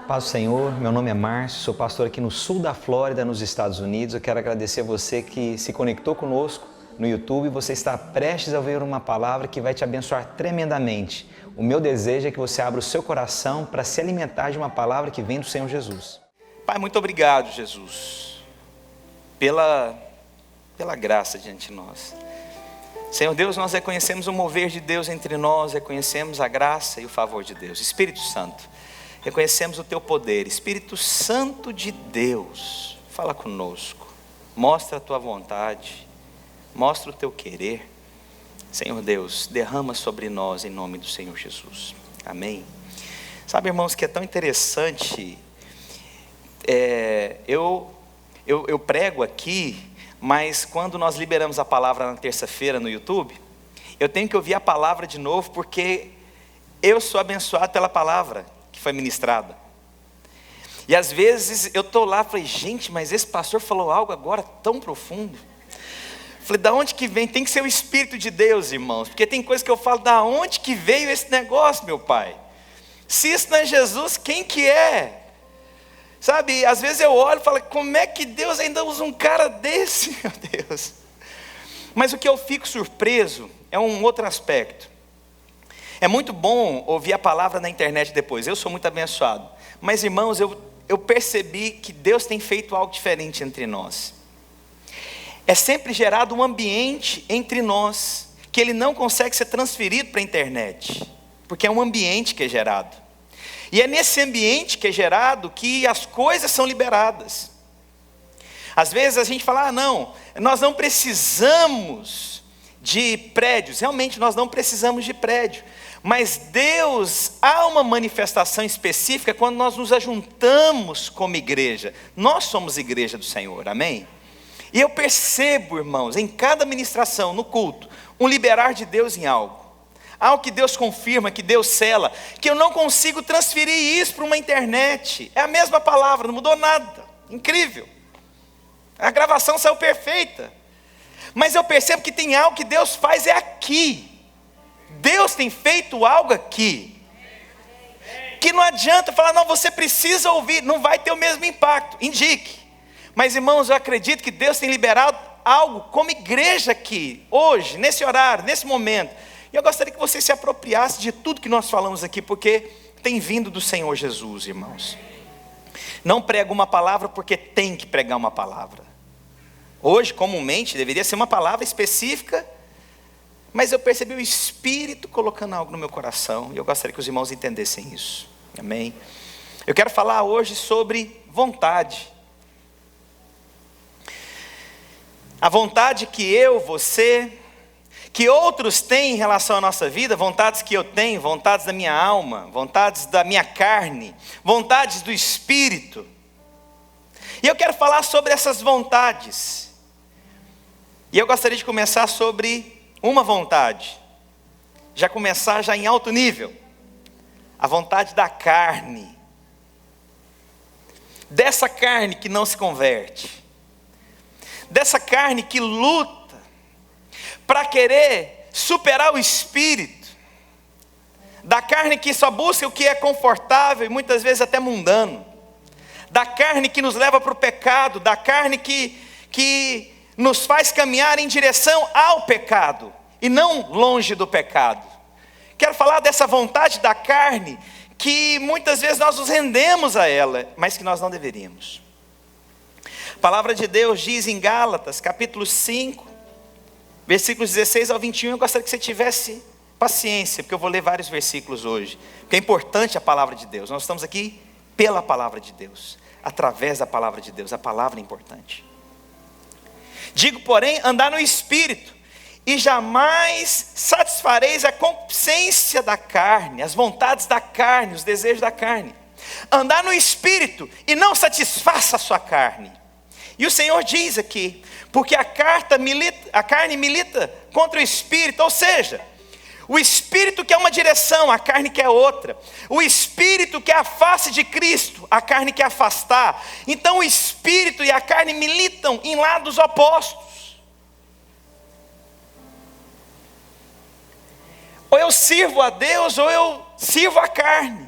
Paz do Senhor, meu nome é Márcio, sou pastor aqui no sul da Flórida, nos Estados Unidos. Eu quero agradecer a você que se conectou conosco no YouTube. Você está prestes a ouvir uma palavra que vai te abençoar tremendamente. O meu desejo é que você abra o seu coração para se alimentar de uma palavra que vem do Senhor Jesus. Pai, muito obrigado, Jesus, pela graça diante de nós. Senhor Deus, nós reconhecemos o mover de Deus entre nós, reconhecemos a graça e o favor de Deus. Espírito Santo, reconhecemos o Teu poder. Espírito Santo de Deus, fala conosco, mostra a Tua vontade, mostra o Teu querer. Senhor Deus, derrama sobre nós em nome do Senhor Jesus. Amém. Sabe, irmãos, que é tão interessante, eu prego aqui, mas quando nós liberamos a palavra na terça-feira no YouTube, eu tenho que ouvir a palavra de novo, porque eu sou abençoado pela palavra que foi ministrada. E às vezes eu estou lá e falei, gente, mas esse pastor falou algo agora tão profundo. Falei, da onde que vem? Tem que ser o Espírito de Deus, irmãos, porque tem coisa que eu falo, da onde que veio esse negócio, meu pai? Se isso não é Jesus, quem que é? Sabe, às vezes eu olho e falo, como é que Deus ainda usa um cara desse, meu Deus? Mas o que eu fico surpreso é um outro aspecto. É muito bom ouvir a palavra na internet depois, eu sou muito abençoado. Mas irmãos, eu percebi que Deus tem feito algo diferente entre nós. É sempre gerado um ambiente entre nós, que ele não consegue ser transferido para a internet, porque é um ambiente que é gerado. E é nesse ambiente que é gerado que as coisas são liberadas. Às vezes a gente fala, não, nós não precisamos de prédios. Realmente nós não precisamos de prédio. Mas Deus, há uma manifestação específica quando nós nos ajuntamos como igreja. Nós somos igreja do Senhor, amém? E eu percebo, irmãos, em cada ministração, no culto, um liberar de Deus em algo. Algo que Deus confirma, que Deus sela, que eu não consigo transferir isso para uma internet. É a mesma palavra, não mudou nada. Incrível. A gravação saiu perfeita. Mas eu percebo que tem algo que Deus faz aqui. Deus tem feito algo aqui. Que não adianta falar, não, você precisa ouvir, não vai ter o mesmo impacto. Indique. Mas irmãos, eu acredito que Deus tem liberado algo como igreja aqui, hoje, nesse horário, nesse momento. E eu gostaria que você se apropriasse de tudo que nós falamos aqui, porque tem vindo do Senhor Jesus, irmãos. Não prego uma palavra porque tem que pregar uma palavra. Hoje, comumente, deveria ser uma palavra específica, mas eu percebi o Espírito colocando algo no meu coração, e eu gostaria que os irmãos entendessem isso. Amém? Eu quero falar hoje sobre vontade. A vontade que eu, você, que outros têm em relação à nossa vida, vontades que eu tenho, vontades da minha alma, vontades da minha carne, vontades do Espírito. E eu quero falar sobre essas vontades. E eu gostaria de começar sobre uma vontade. Já começar já em alto nível. A vontade da carne. Dessa carne que não se converte. Dessa carne que luta para querer superar o espírito, da carne que só busca o que é confortável e muitas vezes até mundano, da carne que nos leva para o pecado, da carne que nos faz caminhar em direção ao pecado e não longe do pecado. Quero falar dessa vontade da carne que muitas vezes nós nos rendemos a ela, mas que nós não deveríamos. A palavra de Deus diz em Gálatas, capítulo 5, versículos 16 ao 21, eu gostaria que você tivesse paciência, porque eu vou ler vários versículos hoje, porque é importante a palavra de Deus. Nós estamos aqui pela palavra de Deus, através da palavra de Deus, a palavra é importante. Digo, porém, andar no Espírito, e jamais satisfareis a concupiscência da carne, as vontades da carne, os desejos da carne. Andar no Espírito, e não satisfaça a sua carne. E o Senhor diz aqui, porque a carne milita contra o Espírito, ou seja, o Espírito quer uma direção, a carne quer outra. O Espírito quer a face de Cristo, a carne quer afastar. Então o Espírito e a carne militam em lados opostos. Ou eu sirvo a Deus, ou eu sirvo a carne.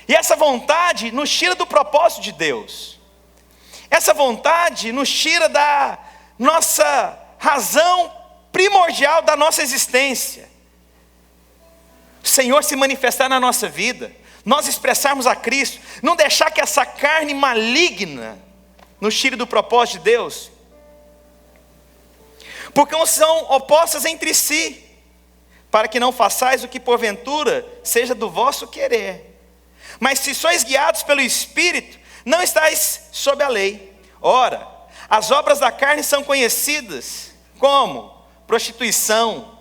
E essa vontade nos tira do propósito de Deus. Essa vontade nos tira da nossa razão primordial da nossa existência. O Senhor se manifestar na nossa vida, nós expressarmos a Cristo, não deixar que essa carne maligna nos tire do propósito de Deus. Porque são opostas entre si, para que não façais o que porventura seja do vosso querer. Mas se sois guiados pelo Espírito, não estáis sob a lei. Ora, as obras da carne são conhecidas como prostituição.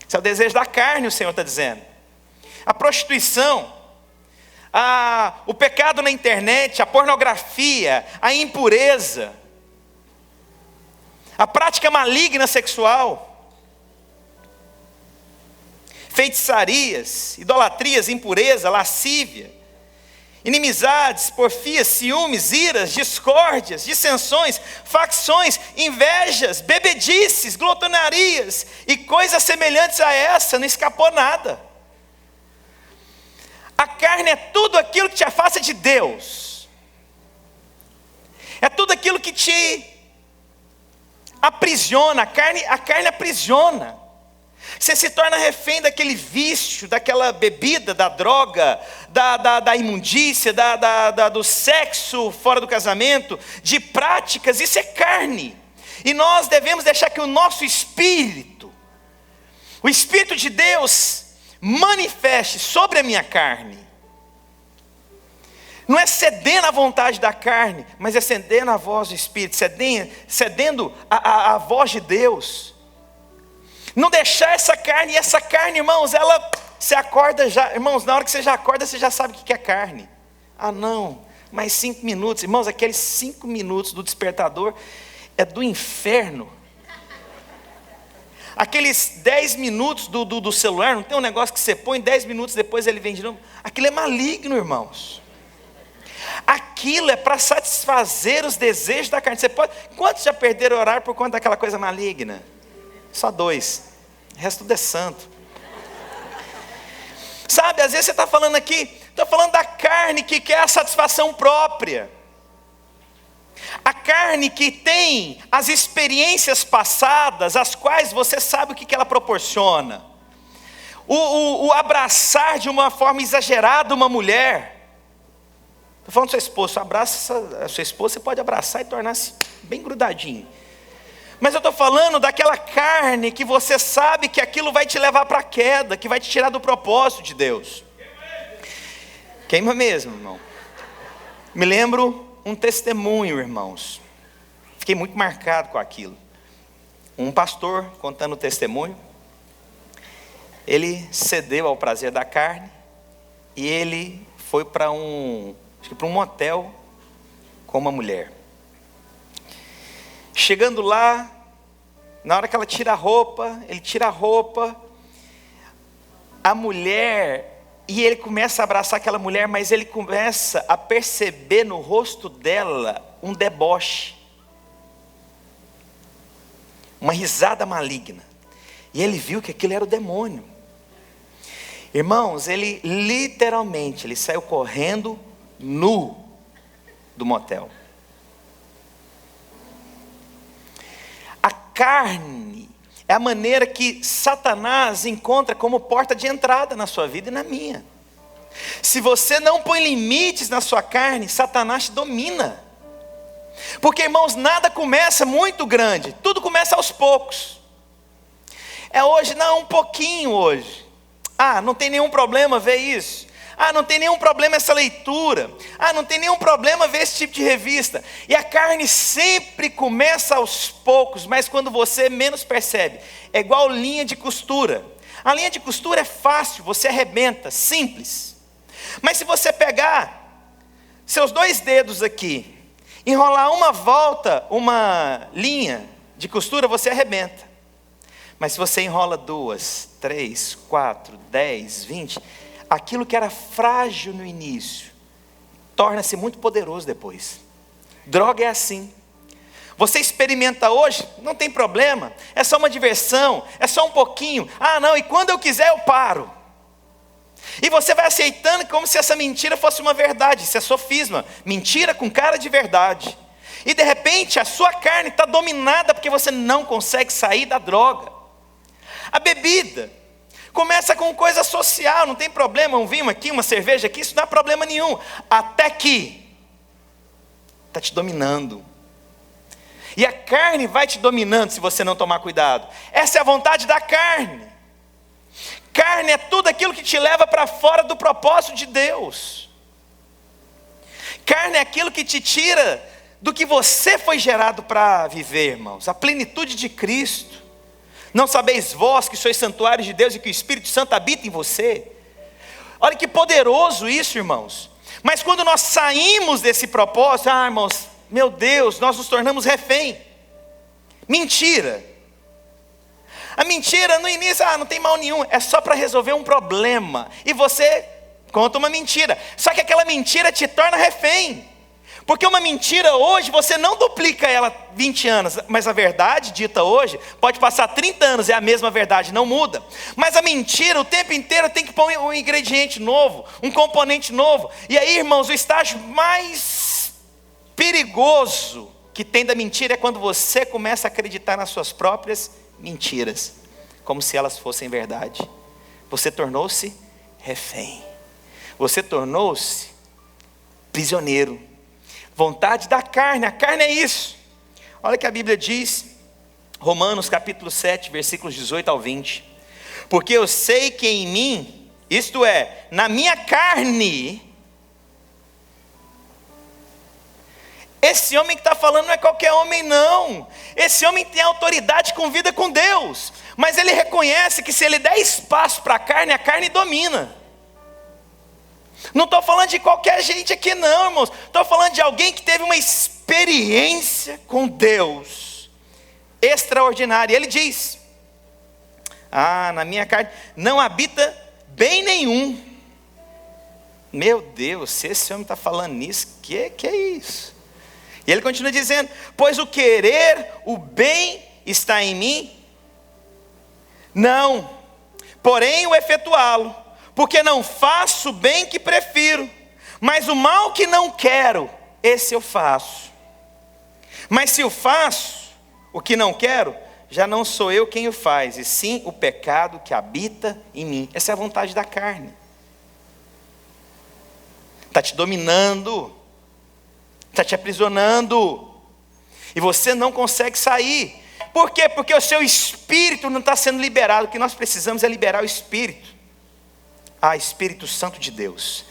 Esse é o desejo da carne, o Senhor está dizendo. A prostituição, o pecado na internet, a pornografia, a impureza, a prática maligna sexual, feitiçarias, idolatrias, impureza, lascívia, inimizades, porfias, ciúmes, iras, discórdias, dissensões, facções, invejas, bebedices, glotonarias e coisas semelhantes a essa, não escapou nada. A carne é tudo aquilo que te afasta de Deus, é tudo aquilo que te aprisiona. A carne aprisiona. Você se torna refém daquele vício, daquela bebida, da droga, da imundícia, do sexo fora do casamento, de práticas. Isso é carne. E nós devemos deixar que o nosso espírito, o Espírito de Deus, manifeste sobre a minha carne. Não é cedendo à vontade da carne, mas é cedendo à voz do Espírito, cedendo à voz de Deus. Não deixar essa carne, e essa carne, irmãos, você acorda já, irmãos, na hora que você já acorda, você já sabe o que é carne. Ah não, mais 5 minutos, irmãos, aqueles 5 minutos do despertador é do inferno. Aqueles 10 minutos do celular, não tem um negócio que você põe, 10 minutos depois ele vem de novo, aquilo é maligno, irmãos. Aquilo é para satisfazer os desejos da carne. Quantos já perderam o horário por conta daquela coisa maligna? Só 2, o resto tudo é santo. Sabe, às vezes você está falando aqui, estou falando da carne que quer a satisfação própria. A carne que tem as experiências passadas, as quais você sabe o que ela proporciona. O abraçar de uma forma exagerada uma mulher. Estou falando do seu esposo, abraça a sua esposa, você pode abraçar e tornar-se bem grudadinho. Mas eu estou falando daquela carne que você sabe que aquilo vai te levar para a queda, que vai te tirar do propósito de Deus. Queima mesmo, irmão. Me lembro um testemunho, irmãos. Fiquei muito marcado com aquilo. Um pastor contando o testemunho. Ele cedeu ao prazer da carne e ele foi para um motel com uma mulher. Chegando lá, na hora que ela tira a roupa, ele tira a roupa, a mulher, e ele começa a abraçar aquela mulher, mas ele começa a perceber no rosto dela um deboche, uma risada maligna, e ele viu que aquilo era o demônio. Irmãos, ele literalmente, ele saiu correndo nu do motel. A carne é a maneira que Satanás encontra como porta de entrada na sua vida e na minha. Se você não põe limites na sua carne, Satanás te domina. Porque, irmãos, nada começa muito grande, tudo começa aos poucos. É hoje, não, um pouquinho hoje. Ah, não tem nenhum problema ver isso. Ah, não tem nenhum problema essa leitura. Ah, não tem nenhum problema ver esse tipo de revista. E a carne sempre começa aos poucos, mas quando você menos percebe, é igual linha de costura. A linha de costura é fácil, você arrebenta, simples. Mas se você pegar seus 2 dedos aqui, enrolar uma volta, uma linha de costura, você arrebenta. Mas se você enrola 2, 3, 4, 10, 20... aquilo que era frágil no início, torna-se muito poderoso depois. Droga é assim. Você experimenta hoje, não tem problema, é só uma diversão, é só um pouquinho. Ah não, e quando eu quiser eu paro. E você vai aceitando como se essa mentira fosse uma verdade. Isso é sofisma, mentira com cara de verdade. E de repente a sua carne está dominada porque você não consegue sair da droga. A bebida começa com coisa social, não tem problema, um vinho aqui, uma cerveja aqui, isso não é problema nenhum. Até que está te dominando. E a carne vai te dominando se você não tomar cuidado. Essa é a vontade da carne. Carne é tudo aquilo que te leva para fora do propósito de Deus. Carne é aquilo que te tira do que você foi gerado para viver, irmãos. A plenitude de Cristo. Não sabeis vós que sois santuários de Deus e que o Espírito Santo habita em você? Olha que poderoso isso, irmãos. Mas quando nós saímos desse propósito, irmãos, meu Deus, nós nos tornamos refém. Mentira. A mentira no início, não tem mal nenhum, é só para resolver um problema. E você conta uma mentira. Só que aquela mentira te torna refém. Porque uma mentira hoje, você não duplica ela 20 anos. Mas a verdade dita hoje, pode passar 30 anos, é a mesma verdade, não muda. Mas a mentira, o tempo inteiro tem que pôr um ingrediente novo, um componente novo. E aí, irmãos, o estágio mais perigoso que tem da mentira é quando você começa a acreditar nas suas próprias mentiras, como se elas fossem verdade. Você tornou-se refém. Você tornou-se prisioneiro. Vontade da carne, a carne é isso. Olha o que a Bíblia diz, Romanos capítulo 7, versículos 18 ao 20. Porque eu sei que em mim, isto é, na minha carne, esse homem que está falando não é qualquer homem não. Esse homem tem autoridade com vida com Deus. Mas ele reconhece que se ele der espaço para a carne domina. Não estou falando de qualquer gente aqui não, irmãos. Estou falando de alguém que teve uma experiência com Deus extraordinária. Ele diz, na minha carne não habita bem nenhum. Meu Deus, se esse homem está falando nisso, que é isso? E ele continua dizendo, pois o querer, o bem está em mim? Não, porém o efetuá-lo, porque não faço o bem que prefiro, mas o mal que não quero, esse eu faço. Mas se eu faço o que não quero, já não sou eu quem o faz, e sim o pecado que habita em mim. Essa é a vontade da carne. Está te dominando, está te aprisionando, e você não consegue sair. Por quê? Porque o seu espírito não está sendo liberado. O que nós precisamos é liberar o espírito. Espírito Santo de Deus.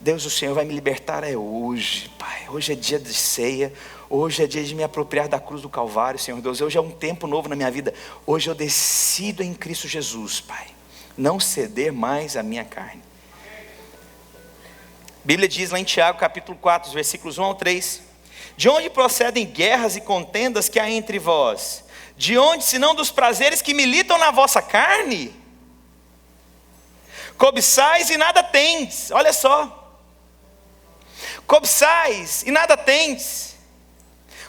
Deus, o Senhor vai me libertar hoje, Pai. Hoje é dia de ceia. Hoje é dia de me apropriar da cruz do Calvário, Senhor Deus. Hoje é um tempo novo na minha vida. Hoje eu decido em Cristo Jesus, Pai, não ceder mais à minha carne. A Bíblia diz lá em Tiago, capítulo 4, versículos 1 ao 3. De onde procedem guerras e contendas que há entre vós? De onde, senão dos prazeres que militam na vossa carne? Cobiçais e nada tendes. Olha só. Cobiçais e nada tendes.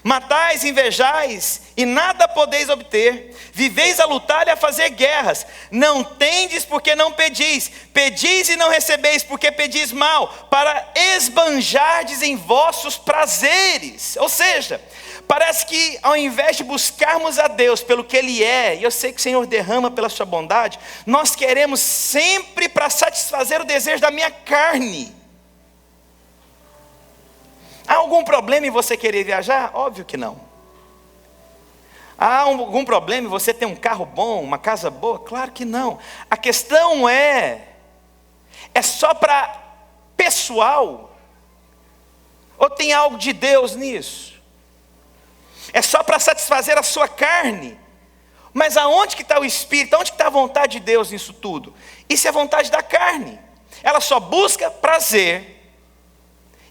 Matais, invejais e nada podeis obter. Viveis a lutar e a fazer guerras. Não tendes porque não pedis. Pedis e não recebeis porque pedis mal, para esbanjardes em vossos prazeres. Ou seja, parece que ao invés de buscarmos a Deus pelo que Ele é, e eu sei que o Senhor derrama pela sua bondade, nós queremos sempre para satisfazer o desejo da minha carne. Há algum problema em você querer viajar? Óbvio que não. Há algum problema em você ter um carro bom, uma casa boa? Claro que não. A questão é só para pessoal? Ou tem algo de Deus nisso? É só para satisfazer a sua carne? Mas aonde que está o Espírito? Aonde que está a vontade de Deus nisso tudo? Isso é a vontade da carne. Ela só busca prazer.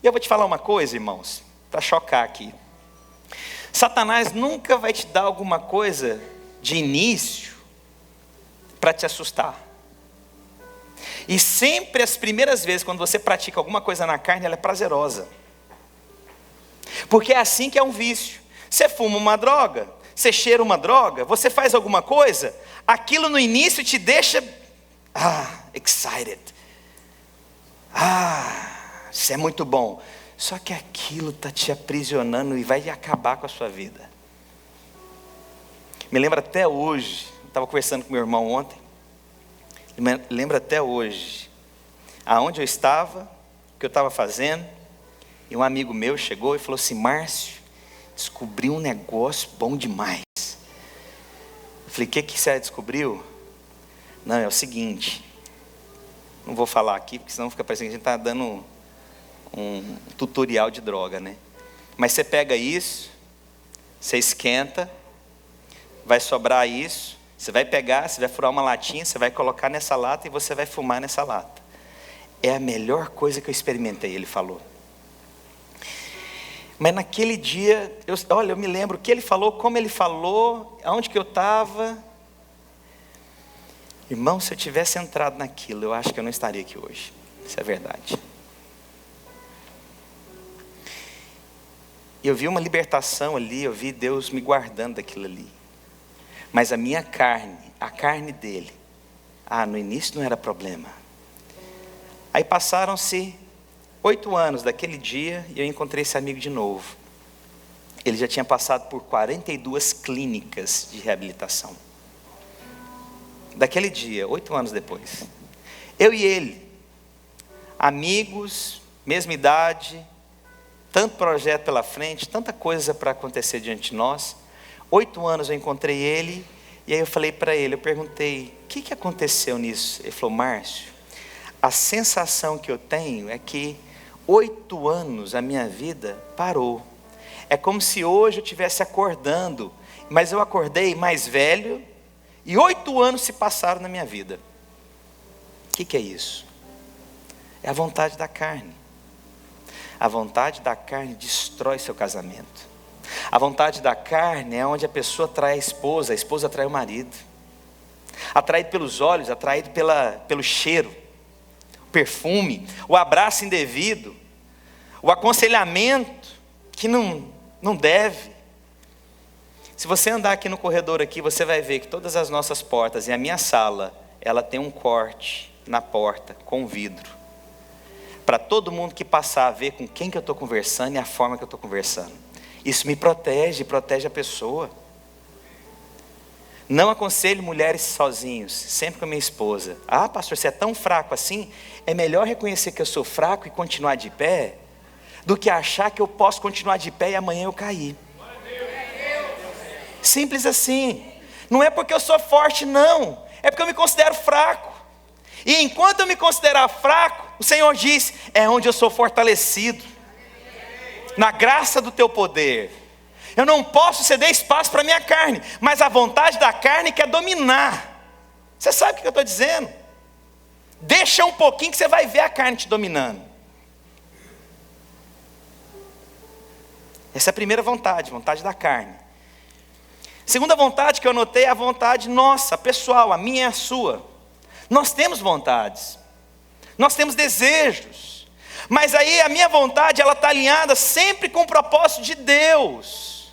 E eu vou te falar uma coisa, irmãos, para chocar aqui. Satanás nunca vai te dar alguma coisa de início para te assustar. E sempre as primeiras vezes, quando você pratica alguma coisa na carne, ela é prazerosa. Porque é assim que é um vício. Você fuma uma droga, você cheira uma droga, você faz alguma coisa, aquilo no início te deixa excited. Isso é muito bom. Só que aquilo está te aprisionando e vai acabar com a sua vida. Me lembra até hoje, eu estava conversando com meu irmão ontem, me lembra até hoje, aonde eu estava, o que eu estava fazendo, e um amigo meu chegou e falou assim: Márcio, descobri um negócio bom demais. Eu falei: o que você descobriu? Não, é o seguinte, não vou falar aqui, porque senão fica parecendo que a gente está dando um tutorial de droga, né? Mas você pega isso, você esquenta, vai sobrar isso, você vai pegar, você vai furar uma latinha, você vai colocar nessa lata e você vai fumar nessa lata. É a melhor coisa que eu experimentei, ele falou. Mas naquele dia, eu me lembro o que ele falou, como ele falou, aonde que eu estava. Irmão, se eu tivesse entrado naquilo, eu acho que eu não estaria aqui hoje. Isso é verdade. Eu vi uma libertação ali, eu vi Deus me guardando daquilo ali. Mas a minha carne, a carne dele, no início não era problema. Aí passaram-se 8 anos daquele dia e eu encontrei esse amigo de novo. Ele já tinha passado por 42 clínicas de reabilitação. Daquele dia, 8 anos depois, eu e ele, amigos, mesma idade, tanto projeto pela frente, tanta coisa para acontecer diante de nós. 8 anos eu encontrei ele, e aí eu falei para ele, eu perguntei: o que aconteceu nisso? Ele falou: Márcio, a sensação que eu tenho é que 8 anos a minha vida parou. É como se hoje eu estivesse acordando, mas eu acordei mais velho, e 8 anos se passaram na minha vida. O que é isso? É a vontade da carne. A vontade da carne destrói seu casamento. A vontade da carne é onde a pessoa trai a esposa trai o marido. Atraído pelos olhos, atraído pelo cheiro, o perfume, o abraço indevido, o aconselhamento que não deve. Se você andar aqui no corredor aqui, você vai ver que todas as nossas portas, e a minha sala, ela tem um corte na porta com vidro, para todo mundo que passar a ver com quem que eu estou conversando e a forma que eu estou conversando. Isso me protege a pessoa. Não aconselho mulheres sozinhos, sempre com a minha esposa. Pastor, você é tão fraco assim? É melhor reconhecer que eu sou fraco e continuar de pé, do que achar que eu posso continuar de pé e amanhã eu cair. Simples assim. Não é porque eu sou forte, não. É porque eu me considero fraco. E enquanto eu me considerar fraco, o Senhor diz: é onde eu sou fortalecido, na graça do teu poder. Eu não posso ceder espaço para a minha carne, mas a vontade da carne quer dominar. Você sabe o que eu estou dizendo? Deixa um pouquinho que você vai ver a carne te dominando. Essa é a primeira vontade da carne. Segunda vontade que eu anotei é a vontade nossa, pessoal, a minha e a sua. Nós temos vontades, nós temos desejos, mas aí a minha vontade, ela está alinhada sempre com o propósito de Deus.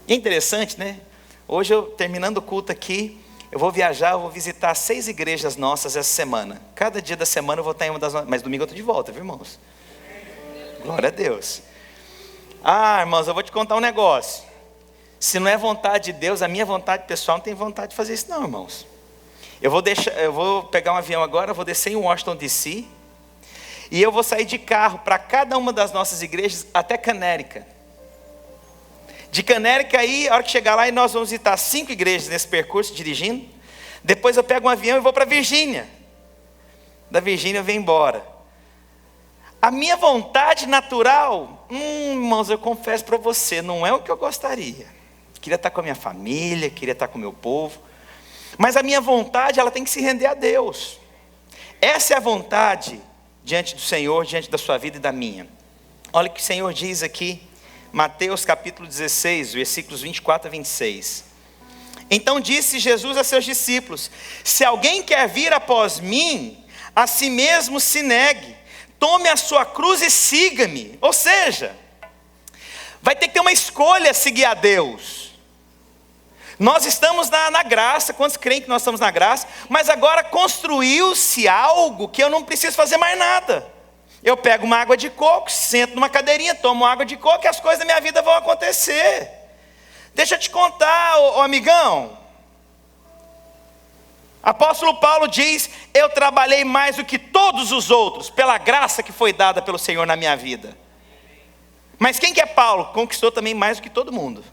E é interessante, né? Hoje eu, terminando o culto aqui, eu vou viajar, eu vou visitar 6 igrejas nossas essa semana. Cada dia da semana eu vou estar em uma das nossas, mas domingo eu estou de volta, viu, irmãos? Glória a Deus. Irmãos, eu vou te contar um negócio. Se não é vontade de Deus, a minha vontade pessoal não tem vontade de fazer isso não, irmãos. Eu vou pegar um avião agora, vou descer em Washington DC, e eu vou sair de carro para cada uma das nossas igrejas até Canérica. De Canérica aí, a hora que chegar lá, nós vamos visitar 5 igrejas nesse percurso, dirigindo. Depois eu pego um avião e vou para Virgínia. Da Virgínia eu venho embora. A minha vontade natural, irmãos, eu confesso para você, não é o que eu gostaria. Queria estar com a minha família, queria estar com o meu povo. Mas a minha vontade, ela tem que se render a Deus. Essa é a vontade diante do Senhor, diante da sua vida e da minha. Olha o que o Senhor diz aqui, Mateus capítulo 16, versículos 24 a 26. Então disse Jesus a seus discípulos: se alguém quer vir após mim, a si mesmo se negue, tome a sua cruz e siga-me. Ou seja, vai ter que ter uma escolha seguir a Deus. Nós estamos na graça, quantos creem que nós estamos na graça? Mas agora construiu-se algo que eu não preciso fazer mais nada. Eu pego uma água de coco, sento numa cadeirinha, tomo água de coco e as coisas da minha vida vão acontecer. Deixa eu te contar, ô amigão. Apóstolo Paulo diz: eu trabalhei mais do que todos os outros, pela graça que foi dada pelo Senhor na minha vida. Mas quem que é Paulo? Conquistou também mais do que todo mundo.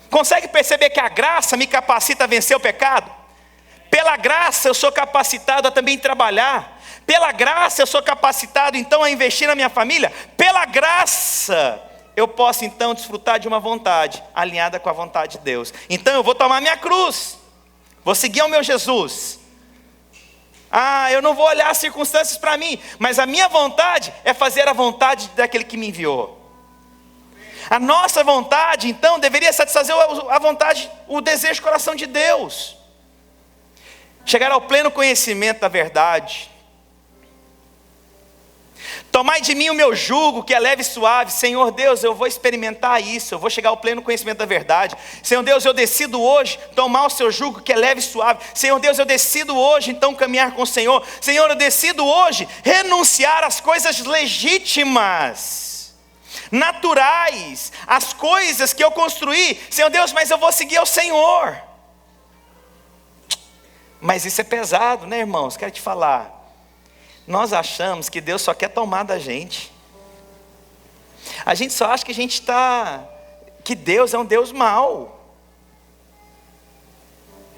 Consegue perceber que a graça me capacita a vencer o pecado? Pela graça eu sou capacitado a também trabalhar. Pela graça eu sou capacitado então a investir na minha família. Pela graça eu posso então desfrutar de uma vontade alinhada com a vontade de Deus. Então eu vou tomar minha cruz, vou seguir ao meu Jesus. Eu não vou olhar as circunstâncias para mim, mas a minha vontade é fazer a vontade daquele que me enviou. A nossa vontade, então, deveria satisfazer a vontade, o desejo do coração de Deus. Chegar ao pleno conhecimento da verdade. Tomai de mim o meu jugo, que é leve e suave. Senhor Deus, eu vou experimentar isso, eu vou chegar ao pleno conhecimento da verdade. Senhor Deus, eu decido hoje tomar o seu jugo, que é leve e suave. Senhor Deus, eu decido hoje então caminhar com o Senhor. Senhor, eu decido hoje renunciar às coisas legítimas, naturais, as coisas que eu construí. Senhor Deus, mas eu vou seguir ao Senhor. Mas isso é pesado, né, irmãos? Quero te falar. Nós achamos que Deus só quer tomar da gente. A gente só acha que Deus é um Deus mau.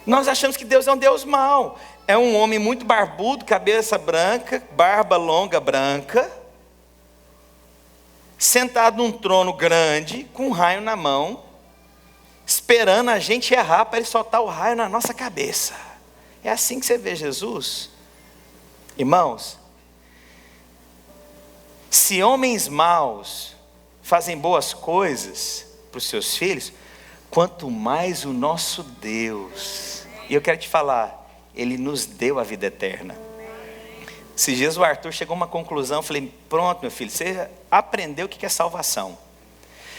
Nós achamos que Deus é um Deus mau. É um homem muito barbudo, cabeça branca, barba longa branca, sentado num trono grande, com um raio na mão, esperando a gente errar para ele soltar o raio na nossa cabeça. É assim que você vê Jesus? Irmãos, se homens maus fazem boas coisas para os seus filhos, quanto mais o nosso Deus. E eu quero te falar, Ele nos deu a vida eterna. Esses dias o Arthur chegou a uma conclusão, eu falei: pronto, meu filho, você aprendeu o que é salvação.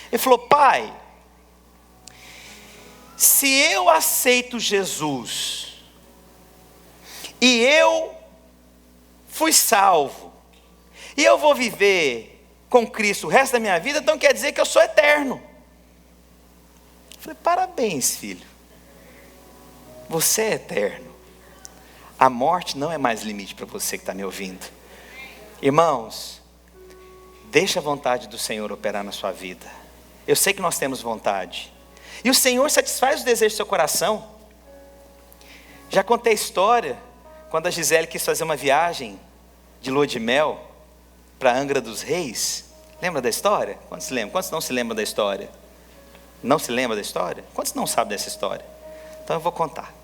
Ele falou: pai, se eu aceito Jesus e eu fui salvo e eu vou viver com Cristo o resto da minha vida, então quer dizer que eu sou eterno. Eu falei: parabéns, filho, você é eterno. A morte não é mais limite para você que está me ouvindo. Irmãos, deixa a vontade do Senhor operar na sua vida. Eu sei que nós temos vontade, e o Senhor satisfaz os desejos do seu coração. Já contei a história, quando a Gisele quis fazer uma viagem de lua de mel para Angra dos Reis. Lembra da história? Quantos se lembram? Quantos não se lembram da história? Não se lembra da história? Quantos não sabem dessa história? Então eu vou contar.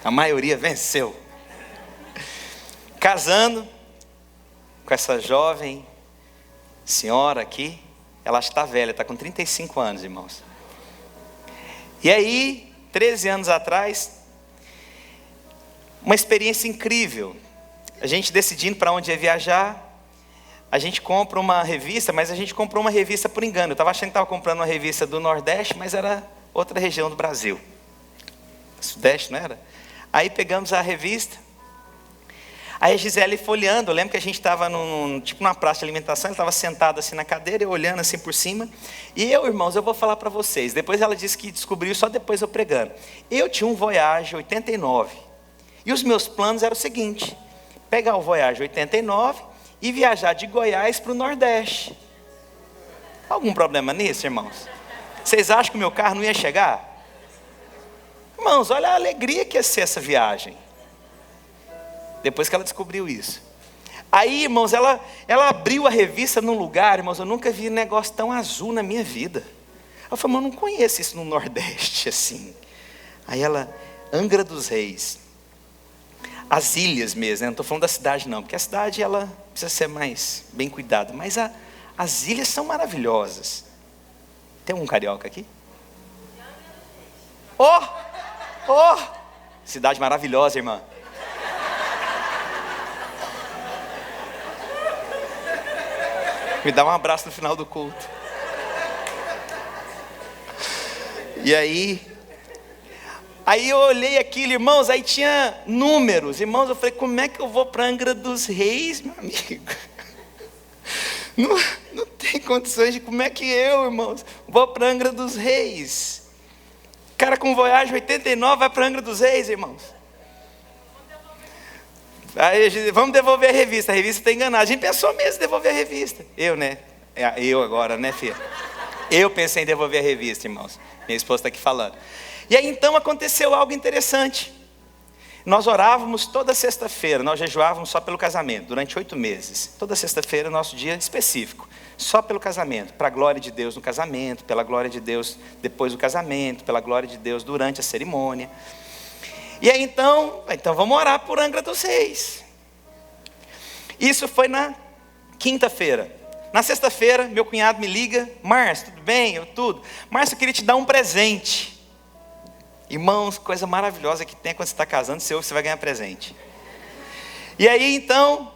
A maioria venceu. Casando com essa jovem senhora aqui. Ela está velha, está com 35 anos, irmãos. E aí, 13 anos atrás, uma experiência incrível. A gente decidindo para onde ia viajar, a gente compra uma revista, mas a gente comprou uma revista por engano. Eu estava achando que estava comprando uma revista do Nordeste, mas era outra região do Brasil. Sudeste, não era? Aí pegamos a revista. Aí a Gisele folheando. Eu lembro que a gente estava tipo numa praça de alimentação. Ela estava sentada assim na cadeira, eu olhando assim por cima. E eu, irmãos, eu vou falar para vocês. Depois ela disse que descobriu só depois eu pregando. Eu tinha um Voyage 89. E os meus planos eram o seguinte: pegar o Voyage 89 e viajar de Goiás para o Nordeste. Algum problema nisso, irmãos? Vocês acham que o meu carro não ia chegar? Irmãos, olha a alegria que ia ser essa viagem. Depois que ela descobriu isso. Aí, irmãos, ela abriu a revista num lugar, irmãos, eu nunca vi um negócio tão azul na minha vida. Eu falei: mas eu não conheço isso no Nordeste assim. Aí ela, Angra dos Reis. As ilhas mesmo, né? Não estou falando da cidade não, porque a cidade ela precisa ser mais bem cuidada. Mas as ilhas são maravilhosas. Tem um carioca aqui? Oh! Cidade maravilhosa, irmã. Me dá um abraço no final do culto. E aí eu olhei aquilo, irmãos, aí tinha números. Irmãos, eu falei, como é que eu vou para Angra dos Reis, meu amigo? Não tem condições de, como é que eu, irmãos, vou para Angra dos Reis? Cara com Voyage 89 vai para Angra dos Reis, irmãos. Aí, vamos devolver a revista está enganada. A gente pensou mesmo em devolver a revista. Eu, né? Eu agora, né, filha? Eu pensei em devolver a revista, irmãos. Minha esposa está aqui falando. E aí então aconteceu algo interessante. Nós orávamos toda sexta-feira, nós jejuávamos só pelo casamento, durante 8 meses. Toda sexta-feira, nosso dia específico, só pelo casamento, para a glória de Deus no casamento, pela glória de Deus depois do casamento, pela glória de Deus durante a cerimônia. E aí então vamos orar por Angra dos Reis. Isso foi na quinta-feira. Na sexta-feira, meu cunhado me liga, Márcio, tudo bem? Eu tudo. Márcio, eu queria te dar um presente. Irmãos, coisa maravilhosa que tem quando você está casando, você vai ganhar presente. E aí então,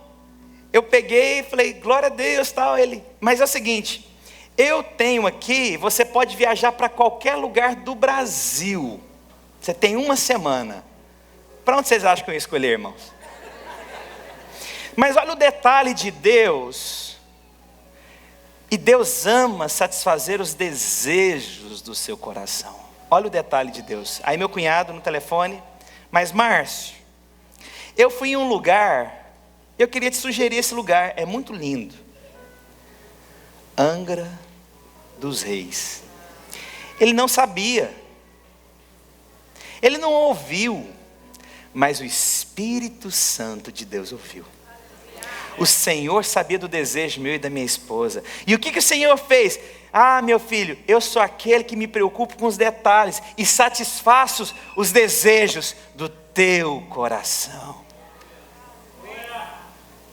eu peguei e falei, glória a Deus, tal. Ele, mas é o seguinte, eu tenho aqui, você pode viajar para qualquer lugar do Brasil. Você tem 1 semana. Para onde vocês acham que eu ia escolher, irmãos? Mas olha o detalhe de Deus. E Deus ama satisfazer os desejos do seu coração. Olha o detalhe de Deus. Aí meu cunhado no telefone, mas Márcio, eu fui em um lugar, eu queria te sugerir esse lugar, é muito lindo. Angra dos Reis. Ele não sabia, ele não ouviu, mas o Espírito Santo de Deus ouviu. O Senhor sabia do desejo meu e da minha esposa. E o que o Senhor fez? Ah, meu filho, eu sou aquele que me preocupo com os detalhes e satisfaço os desejos do teu coração.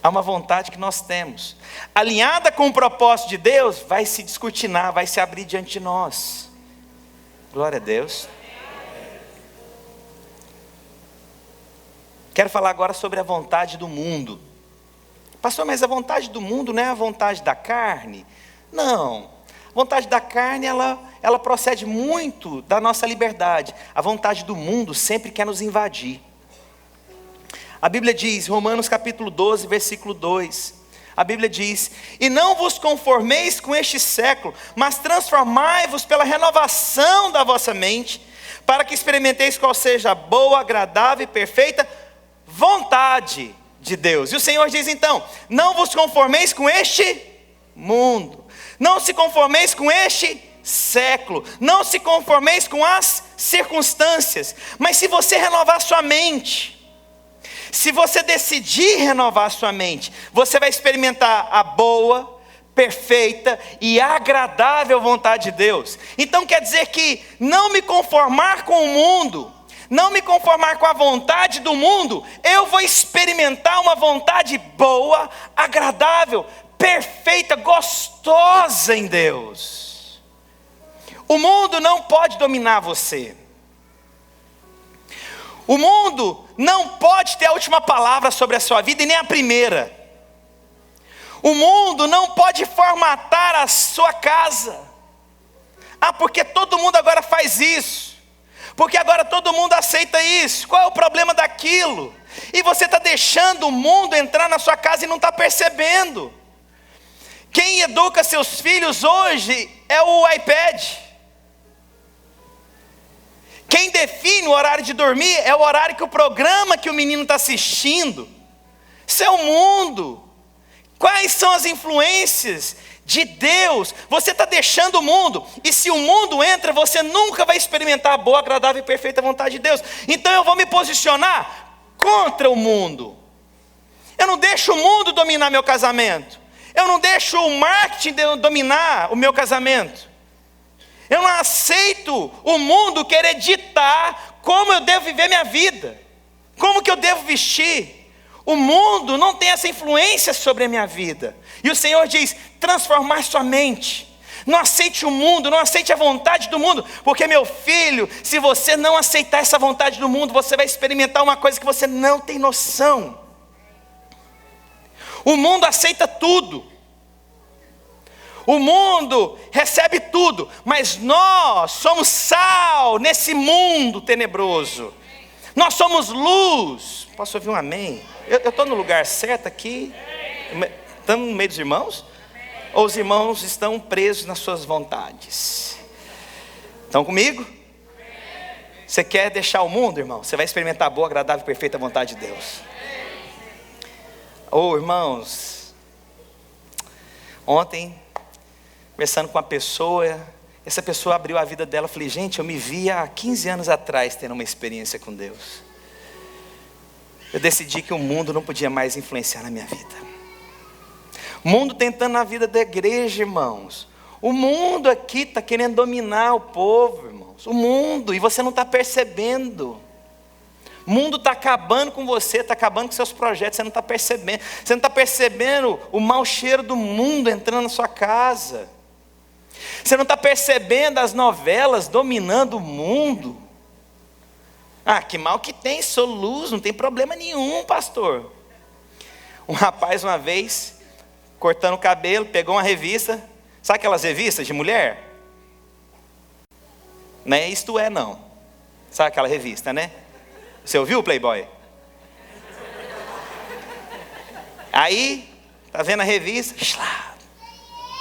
Há uma vontade que nós temos, alinhada com o propósito de Deus, vai se descortinar, vai se abrir diante de nós. Glória a Deus. Quero falar agora sobre a vontade do mundo. Pastor, mas a vontade do mundo não é a vontade da carne? Não. A vontade da carne, ela procede muito da nossa liberdade. A vontade do mundo sempre quer nos invadir. A Bíblia diz, Romanos capítulo 12, versículo 2. A Bíblia diz, e não vos conformeis com este século, mas transformai-vos pela renovação da vossa mente, para que experimenteis qual seja a boa, agradável e perfeita vontade de Deus. E o Senhor diz então, não vos conformeis com este mundo, não se conformeis com este século, não se conformeis com as circunstâncias, mas se você renovar sua mente, se você decidir renovar sua mente, você vai experimentar a boa, perfeita e agradável vontade de Deus. Então quer dizer que não me conformar com o mundo, não me conformar com a vontade do mundo, eu vou experimentar uma vontade boa, agradável, perfeita, gostosa em Deus. O mundo não pode dominar você. O mundo não pode ter a última palavra sobre a sua vida e nem a primeira. O mundo não pode formatar a sua casa. Ah, porque todo mundo agora faz isso. Porque agora todo mundo aceita isso. Qual é o problema daquilo? E você está deixando o mundo entrar na sua casa e não está percebendo. Quem educa seus filhos hoje é o iPad. Quem define o horário de dormir é o horário que o programa que o menino está assistindo. Isso é o mundo. Quais são as influências de Deus? Você está deixando o mundo. E se o mundo entra, você nunca vai experimentar a boa, agradável e perfeita vontade de Deus. Então eu vou me posicionar contra o mundo. Eu não deixo o mundo dominar meu casamento. Eu não deixo o marketing dominar o meu casamento. Eu não aceito o mundo querer ditar como eu devo viver minha vida, como que eu devo vestir. O mundo não tem essa influência sobre a minha vida. E o Senhor diz, transformar sua mente. Não aceite o mundo, não aceite a vontade do mundo, porque meu filho, se você não aceitar essa vontade do mundo, você vai experimentar uma coisa que você não tem noção. O mundo aceita tudo. O mundo recebe tudo, mas nós somos sal nesse mundo tenebroso. Nós somos luz. Posso ouvir um amém? Eu estou no lugar certo aqui? Estamos no meio dos irmãos? Ou os irmãos estão presos nas suas vontades? Estão comigo? Você quer deixar o mundo, irmão? Você vai experimentar a boa, agradável e perfeita vontade de Deus. Irmãos, ontem, conversando com uma pessoa, essa pessoa abriu a vida dela. Eu falei, gente, eu me vi há 15 anos atrás tendo uma experiência com Deus. Eu decidi que o mundo não podia mais influenciar na minha vida. O mundo tentando na vida da igreja, irmãos. O mundo aqui está querendo dominar o povo, irmãos. O mundo, e você não está percebendo. O mundo está acabando com você, está acabando com seus projetos, você não está percebendo. Você não está percebendo o mau cheiro do mundo entrando na sua casa. Você não está percebendo as novelas dominando o mundo. Que mal que tem, sou luz, não tem problema nenhum, pastor. Um rapaz uma vez, cortando o cabelo, pegou uma revista. Sabe aquelas revistas de mulher? Não é Isto É, não. Sabe aquela revista, né? Você ouviu o Playboy? Aí, tá vendo a revista?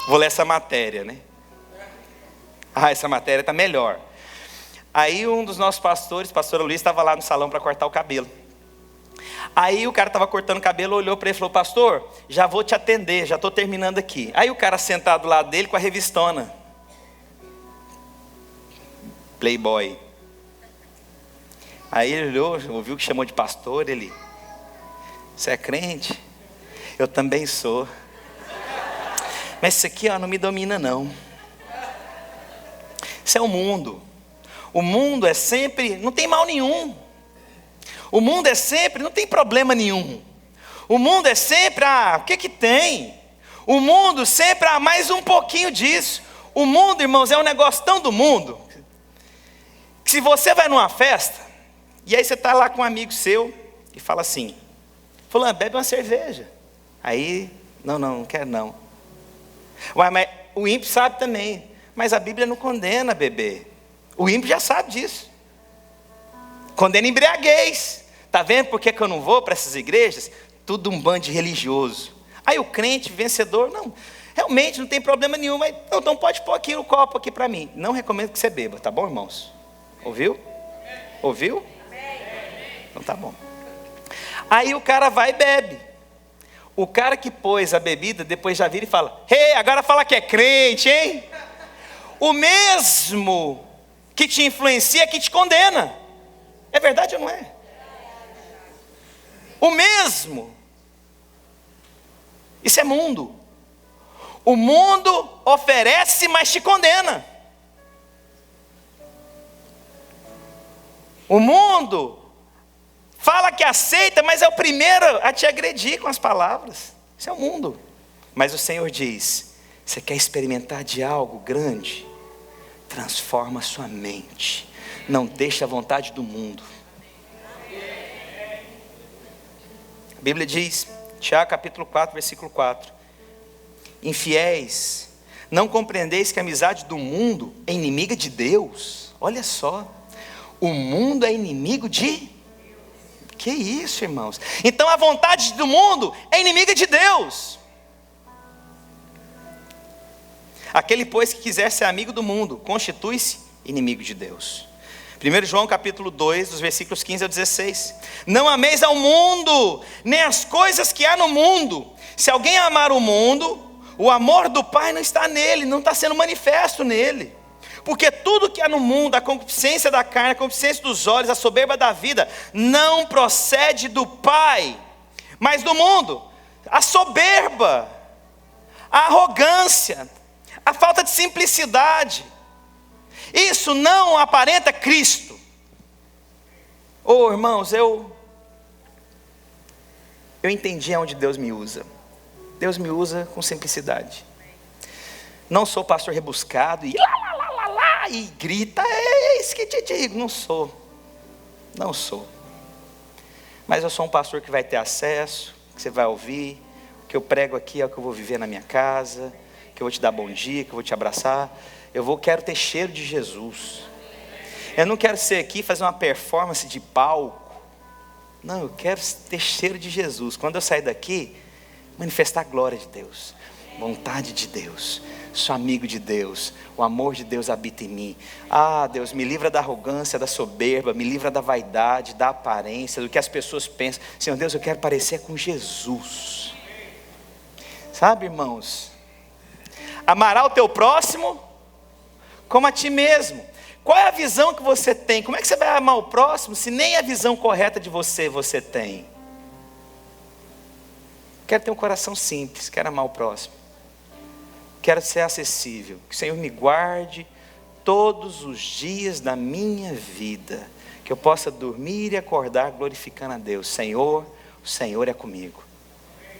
Vou ler essa matéria, né? Essa matéria tá melhor. Aí um dos nossos pastores, pastor Luiz, estava lá no salão para cortar o cabelo. Aí o cara estava cortando o cabelo, olhou para ele e falou, pastor, já vou te atender, já estou terminando aqui. Aí o cara sentado do lado dele com a revistona. Playboy. Aí ele olhou, ouviu que chamou de pastor, ele, você é crente? Eu também sou. Mas isso aqui não me domina não. Isso é o mundo. O mundo é sempre, não tem mal nenhum. O mundo é sempre, não tem problema nenhum. O mundo é sempre, o que tem? O mundo sempre, mais um pouquinho disso. O mundo, irmãos, é um negócio tão do mundo, que se você vai numa festa, e aí você está lá com um amigo seu, e fala assim, fulano, bebe uma cerveja. Aí, não quero não. Ué, mas o ímpio sabe também, mas a Bíblia não condena beber. O ímpio já sabe disso. Condena embriaguez. Está vendo por que eu não vou para essas igrejas? Tudo um bando de religioso. Aí o crente vencedor, não, realmente não tem problema nenhum, mas então pode pôr aqui no copo aqui para mim. Não recomendo que você beba, tá bom, irmãos? Ouviu? Ouviu? Então tá bom. Aí o cara vai e bebe. O cara que pôs a bebida, depois já vira e fala, agora fala que é crente, hein? O mesmo que te influencia, que te condena. É verdade ou não é? O mesmo. Isso é mundo. O mundo oferece, mas te condena. O mundo fala que aceita, mas é o primeiro a te agredir com as palavras. Isso é o mundo. Mas o Senhor diz, você quer experimentar de algo grande? Transforma a sua mente. Não deixe a vontade do mundo. A Bíblia diz, Tiago capítulo 4, versículo 4. Infiéis, não compreendeis que a amizade do mundo é inimiga de Deus? Olha só. O mundo é inimigo de... Que isso, irmãos? Então a vontade do mundo é inimiga de Deus. Aquele, pois, que quiser ser amigo do mundo, constitui-se inimigo de Deus. 1 João capítulo 2, dos versículos 15 ao 16. Não ameis ao mundo, nem as coisas que há no mundo. Se alguém amar o mundo, o amor do Pai não está nele, não está sendo manifesto nele. Porque tudo que há no mundo, a concupiscência da carne, a concupiscência dos olhos, a soberba da vida, não procede do Pai, mas do mundo. A soberba, a arrogância, a falta de simplicidade, isso não aparenta Cristo. Irmãos, eu entendi aonde Deus me usa. Deus me usa com simplicidade. Não sou pastor rebuscado e e grita, é isso que te digo. Não sou. Mas eu sou um pastor que vai ter acesso, que você vai ouvir. O que eu prego aqui é o que eu vou viver na minha casa, que eu vou te dar bom dia, que eu vou te abraçar. Quero ter cheiro de Jesus. Eu não quero ser aqui fazer uma performance de palco. Não, eu quero ter cheiro de Jesus. Quando eu sair daqui, manifestar a glória de Deus, vontade de Deus. Sou amigo de Deus, o amor de Deus habita em mim. Deus, me livra da arrogância, da soberba, me livra da vaidade, da aparência, do que as pessoas pensam. Senhor Deus, eu quero parecer com Jesus. Sabe, irmãos, amará o teu próximo como a ti mesmo. Qual é a visão que você tem? Como é que você vai amar o próximo se nem a visão correta de você tem? Quero ter um coração simples, quero amar o próximo. Quero ser acessível. Que o Senhor me guarde todos os dias da minha vida. Que eu possa dormir e acordar glorificando a Deus. Senhor, o Senhor é comigo.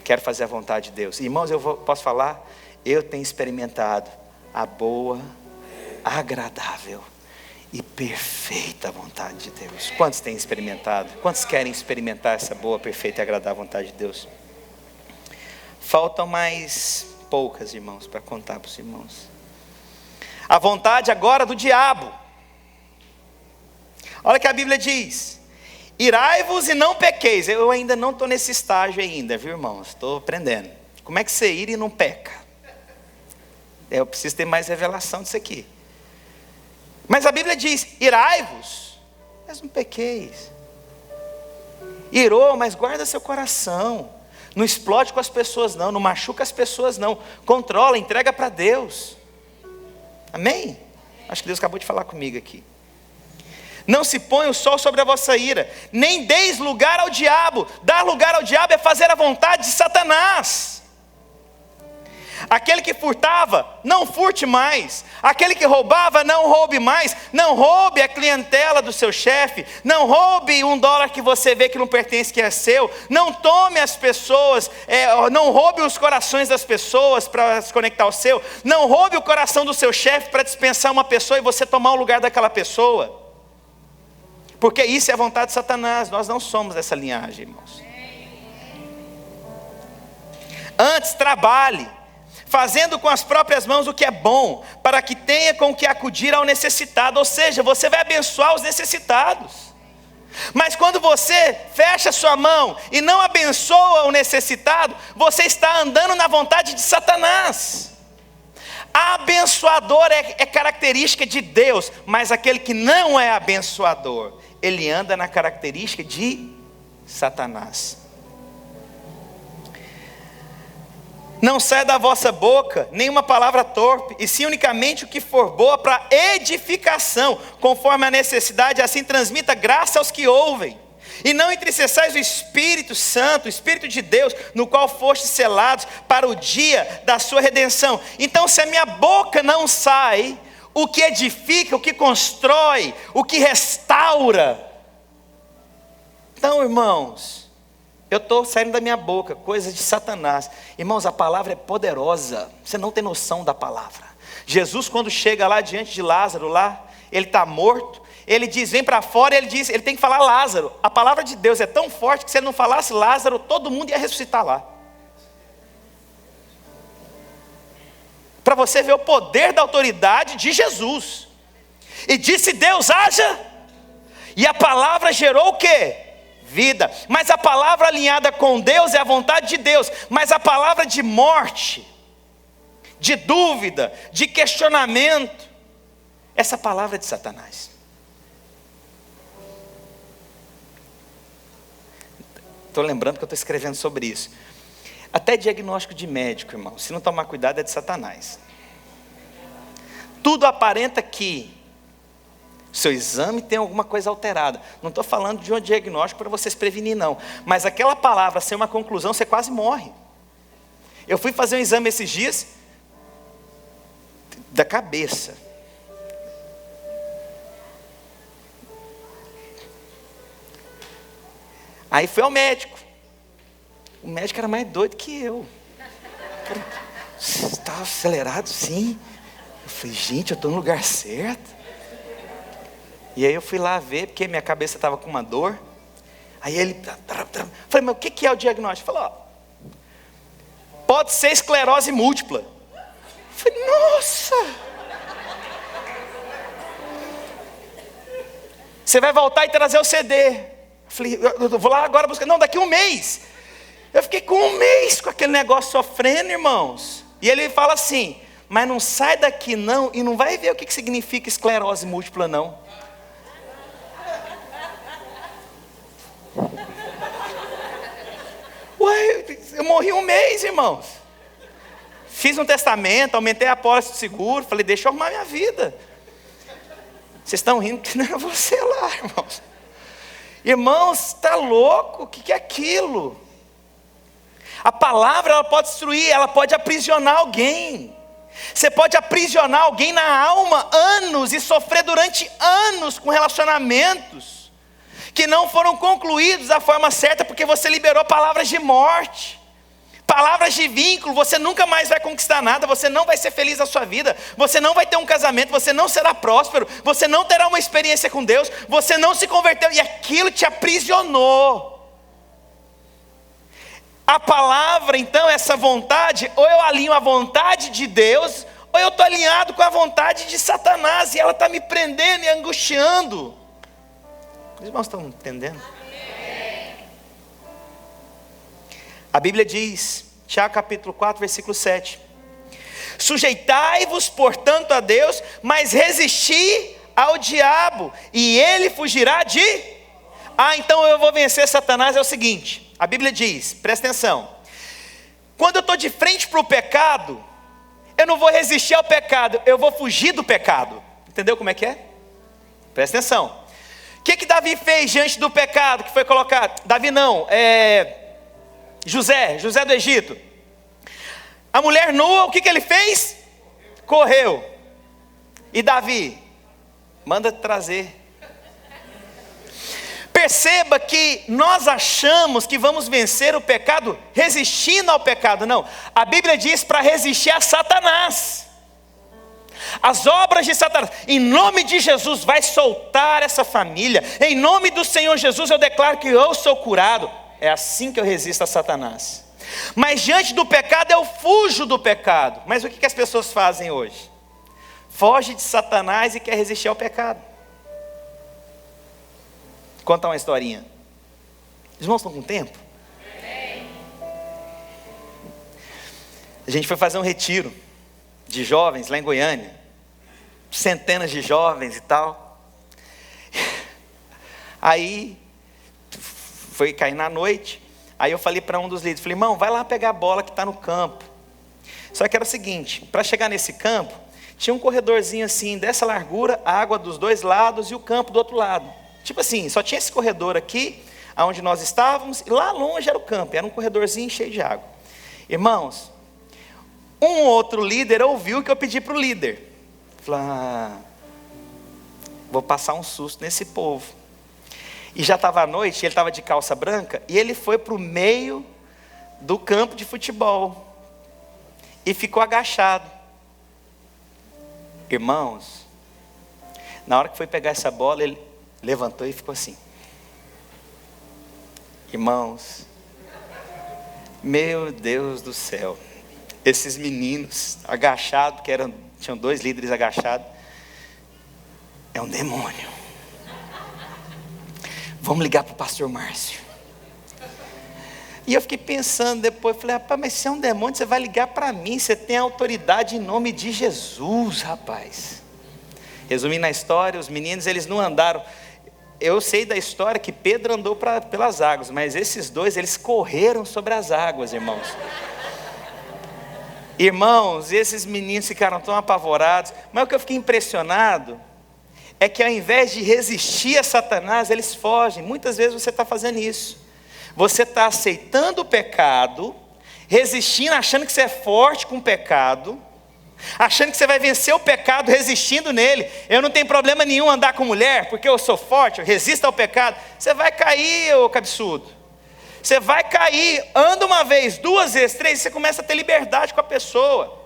Quero fazer a vontade de Deus. Irmãos, posso falar? Eu tenho experimentado a boa, agradável e perfeita vontade de Deus. Quantos têm experimentado? Quantos querem experimentar essa boa, perfeita e agradável vontade de Deus? Faltam mais poucas, irmãos, para contar para os irmãos. A vontade agora do diabo. Olha o que a Bíblia diz: irai-vos e não pequeis. Eu ainda não estou nesse estágio ainda, viu, irmãos? Estou aprendendo. Como é que você ira e não peca? Eu preciso ter mais revelação disso aqui. Mas a Bíblia diz: irai-vos, mas não pequeis. Irou, mas guarda seu coração. Não explode com as pessoas não, não machuca as pessoas não. Controla, entrega para Deus. Amém? Acho que Deus acabou de falar comigo aqui. Não se põe o sol sobre a vossa ira, nem deis lugar ao diabo. Dar lugar ao diabo é fazer a vontade de Satanás. Aquele que furtava, não furte mais. Aquele que roubava, não roube mais. Não roube a clientela do seu chefe. Não roube $1 que você vê que não pertence, que é seu. Não tome as pessoas, não roube os corações das pessoas para se conectar ao seu. Não roube o coração do seu chefe para dispensar uma pessoa e você tomar o lugar daquela pessoa. Porque isso é a vontade de Satanás. Nós não somos dessa linhagem, irmãos. Antes, trabalhe, fazendo com as próprias mãos o que é bom, para que tenha com que acudir ao necessitado. Ou seja, você vai abençoar os necessitados. Mas quando você fecha sua mão e não abençoa o necessitado, você está andando na vontade de Satanás. Abençoador é característica de Deus, mas aquele que não é abençoador, ele anda na característica de Satanás. Não sai da vossa boca nenhuma palavra torpe, e sim unicamente o que for boa para edificação, conforme a necessidade, assim transmita graça aos que ouvem. E não entristeçais o Espírito Santo, o Espírito de Deus, no qual fostes selados para o dia da sua redenção. Então, se a minha boca não sai o que edifica, o que constrói, o que restaura, então, irmãos, eu estou saindo da minha boca coisas de Satanás. Irmãos, a palavra é poderosa. Você não tem noção da palavra. Jesus, quando chega lá diante de Lázaro, ele está morto. Ele diz, vem para fora, e ele tem que falar Lázaro. A palavra de Deus é tão forte que se ele não falasse Lázaro, todo mundo ia ressuscitar lá. Para você ver o poder da autoridade de Jesus. E disse Deus, haja. E a palavra gerou o quê? Vida. Mas a palavra alinhada com Deus é a vontade de Deus. Mas a palavra de morte, de dúvida, de questionamento, essa palavra é de Satanás. Estou lembrando que eu estou escrevendo sobre isso. Até diagnóstico de médico, irmão, se não tomar cuidado, é de Satanás. Tudo aparenta que seu exame tem alguma coisa alterada. Não estou falando de um diagnóstico para você se prevenir, não. Mas aquela palavra sem uma conclusão, você quase morre. Eu fui fazer um exame esses dias da cabeça. Aí fui ao médico. O médico era mais doido que eu. Você estava acelerado, sim. Eu falei, gente, eu estou no lugar certo. E aí eu fui lá ver, porque minha cabeça estava com uma dor. Aí ele... Falei, mas o que é o diagnóstico? Ele falou, pode ser esclerose múltipla. falei, nossa! Você vai voltar e trazer o CD. Eu falei, eu vou lá agora buscar. Não, daqui 1 mês. Eu fiquei com 1 mês com aquele negócio sofrendo, irmãos. E ele fala assim, mas não sai daqui não, e não vai ver o que significa esclerose múltipla não. Ué, eu morri 1 mês, irmãos. Fiz um testamento, aumentei a apólice de seguro, falei, deixa eu arrumar minha vida. Vocês estão rindo que não era você lá, irmãos. Irmãos, está louco? O que é aquilo? A palavra, ela pode destruir, ela pode aprisionar alguém. Você pode aprisionar alguém na alma anos e sofrer durante anos com relacionamentos que não foram concluídos da forma certa, porque você liberou palavras de morte, palavras de vínculo. Você nunca mais vai conquistar nada, você não vai ser feliz na sua vida, você não vai ter um casamento, você não será próspero, você não terá uma experiência com Deus, você não se converteu, e aquilo te aprisionou. A palavra, então, essa vontade, ou eu alinho a vontade de Deus, ou eu estou alinhado com a vontade de Satanás, e ela está me prendendo e angustiando. Os irmãos estão entendendo? A Bíblia diz, Tiago capítulo 4, versículo 7. Sujeitai-vos, portanto, a Deus, mas resisti ao diabo, e ele fugirá de... então eu vou vencer Satanás. É o seguinte, a Bíblia diz, presta atenção. Quando eu estou de frente para o pecado, eu não vou resistir ao pecado, eu vou fugir do pecado. Entendeu como é que é? Presta atenção. O que Davi fez diante do pecado que foi colocado? Davi não, José do Egito. A mulher nua, o que ele fez? Correu. E Davi? Manda trazer. Perceba que nós achamos que vamos vencer o pecado resistindo ao pecado. Não, a Bíblia diz para resistir a Satanás. As obras de Satanás, em nome de Jesus, vai soltar essa família. Em nome do Senhor Jesus, eu declaro que eu sou curado. É assim que eu resisto a Satanás. Mas diante do pecado, eu fujo do pecado. Mas o que as pessoas fazem hoje? Foge de Satanás e quer resistir ao pecado. Vou contar uma historinha. Os irmãos estão com tempo? A gente foi fazer um retiro de jovens lá em Goiânia, centenas de jovens e tal. Aí foi cair na noite. Aí eu falei para um dos líderes, falei, irmão, vai lá pegar a bola que está no campo. Só que era o seguinte, para chegar nesse campo, tinha um corredorzinho assim, dessa largura, a água dos 2 lados e o campo do outro lado. Tipo assim, só tinha esse corredor aqui, onde nós estávamos, e lá longe era o campo, era um corredorzinho cheio de água. Irmãos, um outro líder ouviu o que eu pedi para o líder. Falou, vou passar um susto nesse povo. E já estava à noite, ele estava de calça branca, e ele foi para o meio do campo de futebol. E ficou agachado. Irmãos, na hora que foi pegar essa bola, ele levantou e ficou assim. Irmãos, meu Deus do céu. Esses meninos agachados, tinham 2 líderes agachados, é um demônio. Vamos ligar para o pastor Márcio. E eu fiquei pensando depois, falei, rapaz, mas se é um demônio, você vai ligar para mim, você tem autoridade em nome de Jesus, rapaz. Resumindo a história, os meninos, eles não andaram. Eu sei da história que Pedro andou pelas águas, mas esses 2, eles correram sobre as águas, irmãos. Irmãos, esses meninos ficaram tão apavorados. Mas o que eu fiquei impressionado é que ao invés de resistir a Satanás, eles fogem. Muitas vezes você está fazendo isso. Você está aceitando o pecado, resistindo, achando que você é forte com o pecado, achando que você vai vencer o pecado resistindo nele. Eu não tenho problema nenhum andar com mulher, porque eu sou forte, eu resisto ao pecado. Você vai cair, ô cabeçudo. Você vai cair, anda uma vez, 2 vezes, 3, você começa a ter liberdade com a pessoa.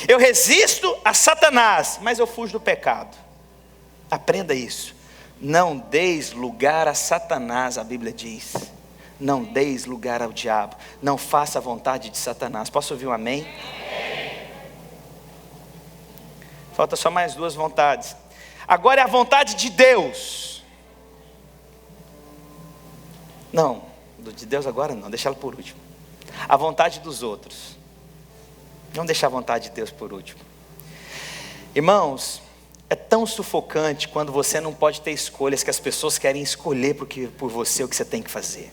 Eu resisto a Satanás, mas eu fujo do pecado. Aprenda isso. Não deis lugar a Satanás, a Bíblia diz. Não deis lugar ao diabo. Não faça a vontade de Satanás. Posso ouvir um amém? Falta só mais 2 vontades. Agora é a vontade de Deus. Não, de Deus agora não, deixa ela por último. A vontade dos outros. Não deixar a vontade de Deus por último. Irmãos, é tão sufocante quando você não pode ter escolhas, que as pessoas querem escolher por você o que você tem que fazer.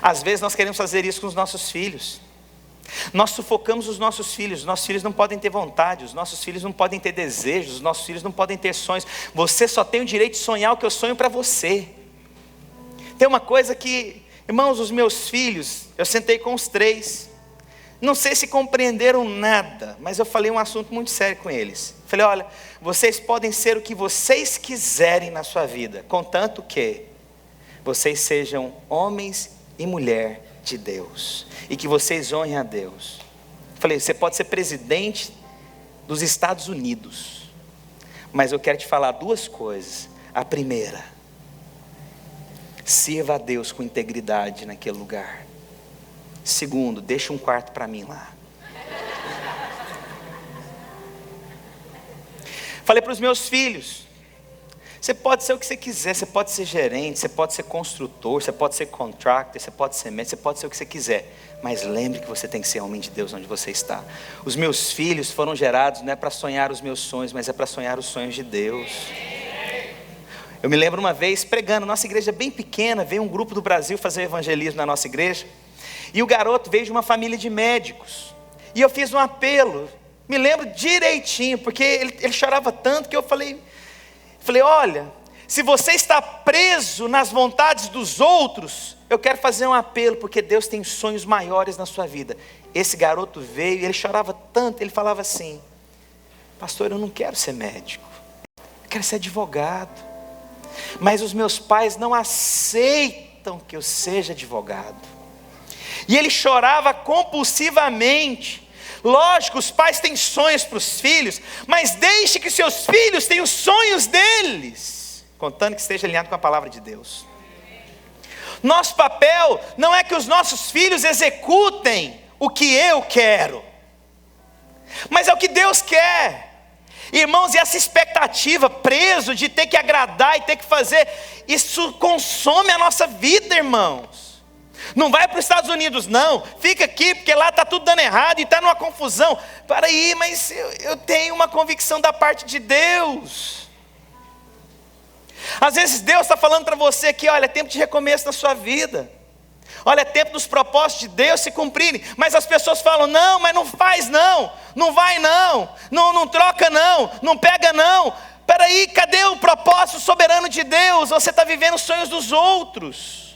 Às vezes nós queremos fazer isso com os nossos filhos. Nós sufocamos os nossos filhos não podem ter vontade, os nossos filhos não podem ter desejos, os nossos filhos não podem ter sonhos. Você só tem o direito de sonhar o que eu sonho para você. Tem uma coisa que, irmãos, os meus filhos, eu sentei com os 3, não sei se compreenderam nada, mas eu falei um assunto muito sério com eles. Falei, olha, vocês podem ser o que vocês quiserem na sua vida, contanto que vocês sejam homens e mulher de Deus, e que vocês honrem a Deus. Falei, você pode ser presidente dos Estados Unidos, mas eu quero te falar 2 coisas. A primeira, sirva a Deus com integridade naquele lugar. Segundo, deixa um quarto para mim lá. Falei para os meus filhos, você pode ser o que você quiser, você pode ser gerente, você pode ser construtor, você pode ser contractor, você pode ser médico, você pode ser o que você quiser, mas lembre que você tem que ser homem de Deus onde você está. Os meus filhos foram gerados não é para sonhar os meus sonhos, mas é para sonhar os sonhos de Deus. Eu me lembro uma vez pregando, nossa igreja é bem pequena, veio um grupo do Brasil fazer evangelismo na nossa igreja, e o garoto veio de uma família de médicos, e eu fiz um apelo, me lembro direitinho, porque ele chorava tanto que eu falei, olha, se você está preso nas vontades dos outros, eu quero fazer um apelo, porque Deus tem sonhos maiores na sua vida. Esse garoto veio, e ele chorava tanto, ele falava assim, pastor, eu não quero ser médico, eu quero ser advogado, mas os meus pais não aceitam que eu seja advogado. E ele chorava compulsivamente. Lógico, os pais têm sonhos para os filhos, mas deixe que seus filhos tenham os sonhos deles, contando que esteja alinhado com a palavra de Deus. Nosso papel não é que os nossos filhos executem o que eu quero, mas é o que Deus quer. Irmãos, e essa expectativa, preso de ter que agradar e ter que fazer, isso consome a nossa vida, irmãos. Não vai para os Estados Unidos não, fica aqui porque lá está tudo dando errado e está numa confusão. Para aí, mas eu tenho uma convicção da parte de Deus. Às vezes Deus está falando para você aqui, olha, é tempo de recomeço na sua vida. Olha, é tempo dos propósitos de Deus se cumprirem. Mas as pessoas falam, não, mas não faz não, não vai não troca não pega não. Espera aí, cadê o propósito soberano de Deus? Você está vivendo os sonhos dos outros.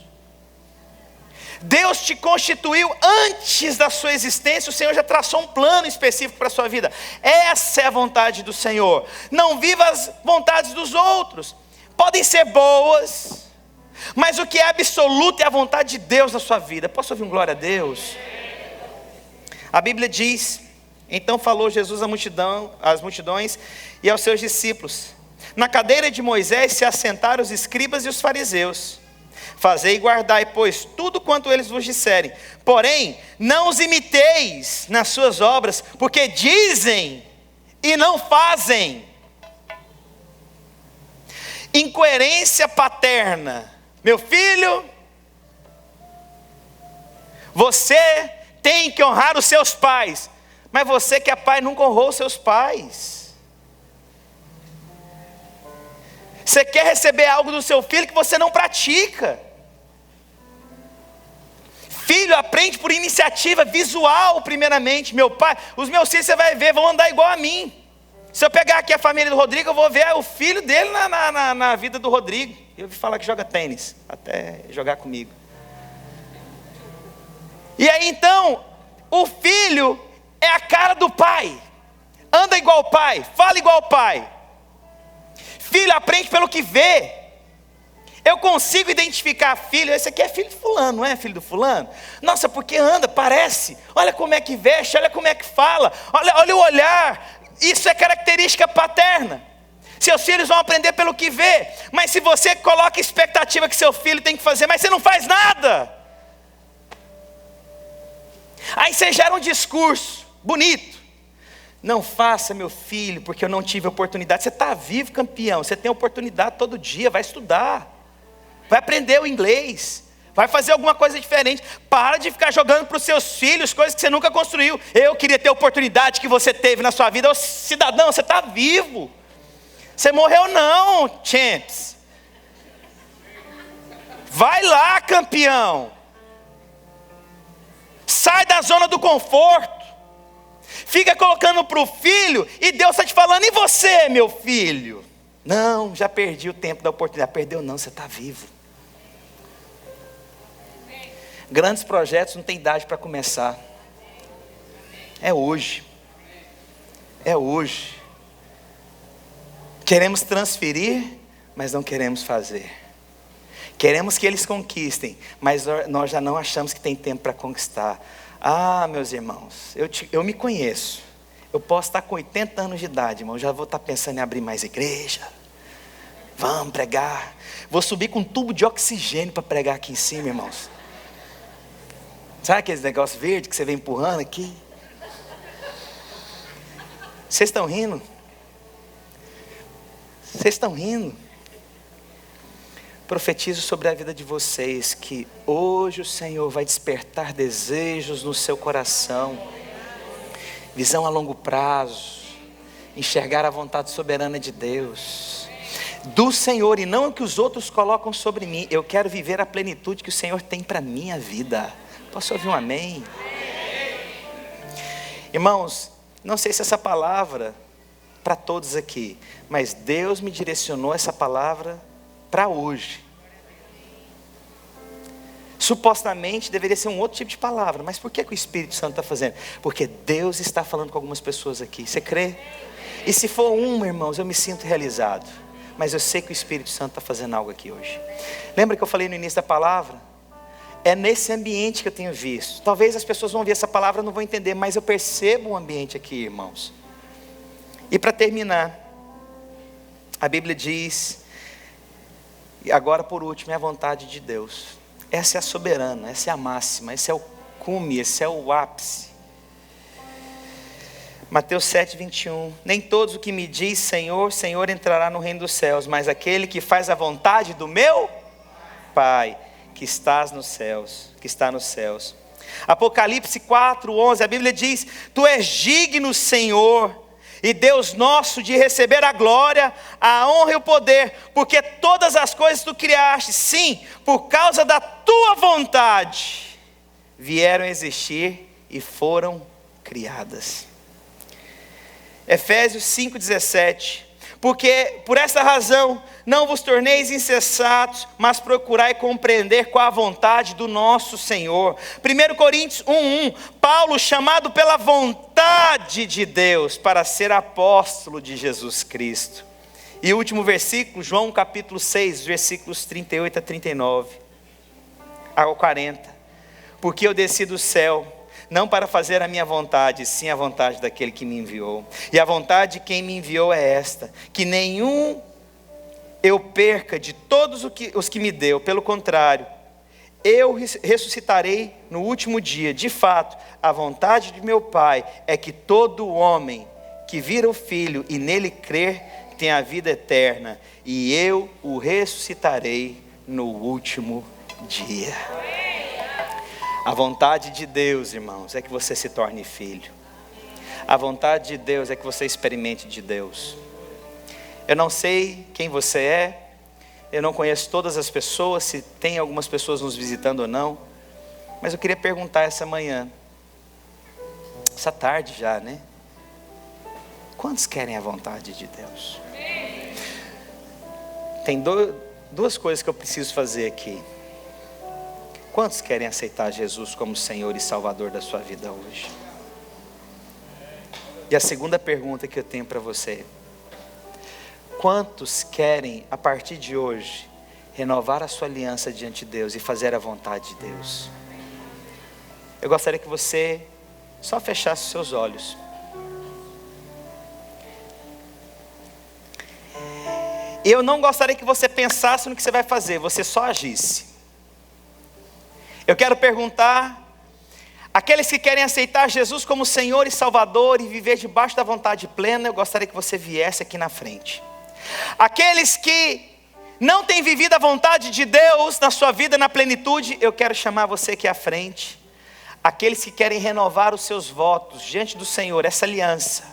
Deus te constituiu antes da sua existência, o Senhor já traçou um plano específico para a sua vida. Essa é a vontade do Senhor. Não viva as vontades dos outros. Podem ser boas, mas o que é absoluto é a vontade de Deus na sua vida. Posso ouvir um glória a Deus? A Bíblia diz, então falou Jesus às multidões e aos seus discípulos. Na cadeira de Moisés se assentaram os escribas e os fariseus. Fazei e guardai, pois, tudo quanto eles vos disserem. Porém, não os imiteis nas suas obras, porque dizem e não fazem. Incoerência paterna. Meu filho, você tem que honrar os seus pais. Mas você que é pai nunca honrou os seus pais. Você quer receber algo do seu filho que você não pratica. Filho aprende por iniciativa visual primeiramente. Meu pai, os meus filhos você vai ver, vão andar igual a mim. Se eu pegar aqui a família do Rodrigo, eu vou ver o filho dele na vida do Rodrigo. Eu ouvi falar que joga tênis, até jogar comigo. E aí então, o filho é a cara do pai. Anda igual o pai, fala igual o pai. Filho aprende pelo que vê. Eu consigo identificar filho, esse aqui é filho do fulano, não é filho do fulano? Nossa, porque anda, parece. Olha como é que veste, olha como é que fala. Olha o olhar. Isso é característica paterna. Seus filhos vão aprender pelo que vê. Mas se você coloca expectativa que seu filho tem que fazer, mas você não faz nada. Aí você gera um discurso bonito. Não faça, meu filho, porque eu não tive oportunidade. Você está vivo, campeão. Você tem oportunidade todo dia. Vai estudar. Vai aprender o inglês. Vai fazer alguma coisa diferente. Para de ficar jogando para os seus filhos coisas que você nunca construiu. Eu queria ter a oportunidade que você teve na sua vida. Ô, cidadão, você está vivo. Você morreu não, champs. Vai lá, campeão. Sai da zona do conforto. Fica colocando para o filho e Deus está te falando, e você, meu filho? Não, já perdi o tempo da oportunidade. Perdeu não, você está vivo. Grandes projetos não tem idade para começar. É hoje. É hoje. Queremos transferir, mas não queremos fazer. Queremos que eles conquistem, mas nós já não achamos que tem tempo para conquistar. Ah, meus irmãos, eu me conheço. Eu posso estar com 80 anos de idade, irmão. Já vou estar pensando em abrir mais igreja. Vamos pregar. Vou subir com um tubo de oxigênio para pregar aqui em cima, irmãos. Sabe aqueles negócios verdes que você vem empurrando aqui? Vocês estão rindo? Vocês estão rindo? Profetizo sobre a vida de vocês que hoje o Senhor vai despertar desejos no seu coração, visão a longo prazo, enxergar a vontade soberana de Deus, do Senhor, e não o que os outros colocam sobre mim. Eu quero viver a plenitude que o Senhor tem para a minha vida. Posso ouvir um amém? Irmãos, não sei se essa palavra para todos aqui, mas Deus me direcionou essa palavra para hoje. Supostamente deveria ser um outro tipo de palavra, mas por que o Espírito Santo está fazendo? Porque Deus está falando com algumas pessoas aqui. Você crê? E se for uma, irmãos, eu me sinto realizado. Mas eu sei que o Espírito Santo está fazendo algo aqui hoje. Lembra que eu falei no início da palavra? É nesse ambiente que eu tenho visto. Talvez as pessoas vão ouvir essa palavra e não vão entender, mas eu percebo o ambiente aqui, irmãos. E para terminar, a Bíblia diz, e agora por último, é a vontade de Deus. Essa é a soberana, essa é a máxima, esse é o cume, esse é o ápice. Mateus 7:21. Nem todos o que me diz Senhor, Senhor entrará no reino dos céus, mas aquele que faz a vontade do meu Pai, que está nos céus. Apocalipse 4:11, a Bíblia diz, tu és digno, Senhor, e Deus nosso, de receber a glória, a honra e o poder, porque todas as coisas tu criaste, sim, por causa da tua vontade, vieram a existir e foram criadas. Efésios 5:17, porque por essa razão não vos torneis insensatos, mas procurai compreender qual a vontade do nosso Senhor. 1 Coríntios 1:1, Paulo chamado pela vontade de Deus para ser apóstolo de Jesus Cristo. E o último versículo, João capítulo 6, versículos 38 a 39, ao 40. Porque eu desci do céu, não para fazer a minha vontade, sim a vontade daquele que me enviou. E a vontade de quem me enviou é esta, que nenhum eu perca de todos os que me deu. Pelo contrário, eu ressuscitarei no último dia. De fato, a vontade de meu Pai é que todo homem que vira o Filho e nele crer, tenha a vida eterna. E eu o ressuscitarei no último dia. A vontade de Deus, irmãos, é que você se torne filho. A vontade de Deus é que você experimente de Deus. Eu não sei quem você é, eu não conheço todas as pessoas, se tem algumas pessoas nos visitando ou não, mas eu queria perguntar essa manhã, essa tarde já, né? Quantos querem a vontade de Deus? Tem duas coisas que eu preciso fazer aqui. Quantos querem aceitar Jesus como Senhor e Salvador da sua vida hoje? E a segunda pergunta que eu tenho para você: quantos querem, a partir de hoje, renovar a sua aliança diante de Deus e fazer a vontade de Deus? Eu gostaria que você só fechasse os seus olhos. Eu não gostaria que você pensasse no que você vai fazer, você só agisse. Eu quero perguntar a Aqueles que querem aceitar Jesus como Senhor e Salvador e viver debaixo da vontade plena, eu gostaria que você viesse aqui na frente. Aqueles que não têm vivido a vontade de Deus na sua vida na plenitude, eu quero chamar você aqui à frente. Aqueles que querem renovar os seus votos diante do Senhor, essa aliança,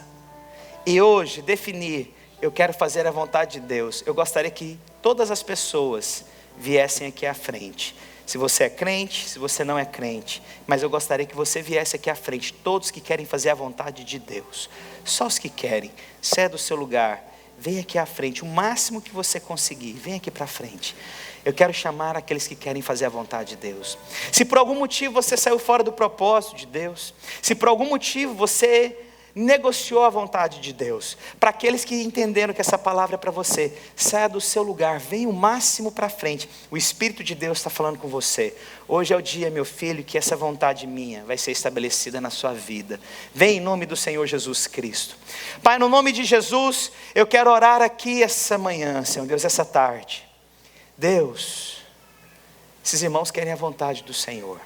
e hoje definir, eu quero fazer a vontade de Deus, eu gostaria que todas as pessoas viessem aqui à frente. Se você é crente, se você não é crente, mas eu gostaria que você viesse aqui à frente, todos que querem fazer a vontade de Deus, só os que querem, saia do seu lugar, vem aqui à frente, o máximo que você conseguir, vem aqui para frente. Eu quero chamar aqueles que querem fazer a vontade de Deus. Se por algum motivo você saiu fora do propósito de Deus, se por algum motivo você negociou a vontade de Deus, para aqueles que entenderam que essa palavra é para você, saia do seu lugar, venha o máximo para frente. O Espírito de Deus está falando com você. Hoje é o dia, meu filho, que essa vontade minha vai ser estabelecida na sua vida. Vem em nome do Senhor Jesus Cristo. Pai, no nome de Jesus, eu quero orar aqui essa manhã, Senhor Deus, essa tarde. Deus, esses irmãos querem a vontade do Senhor.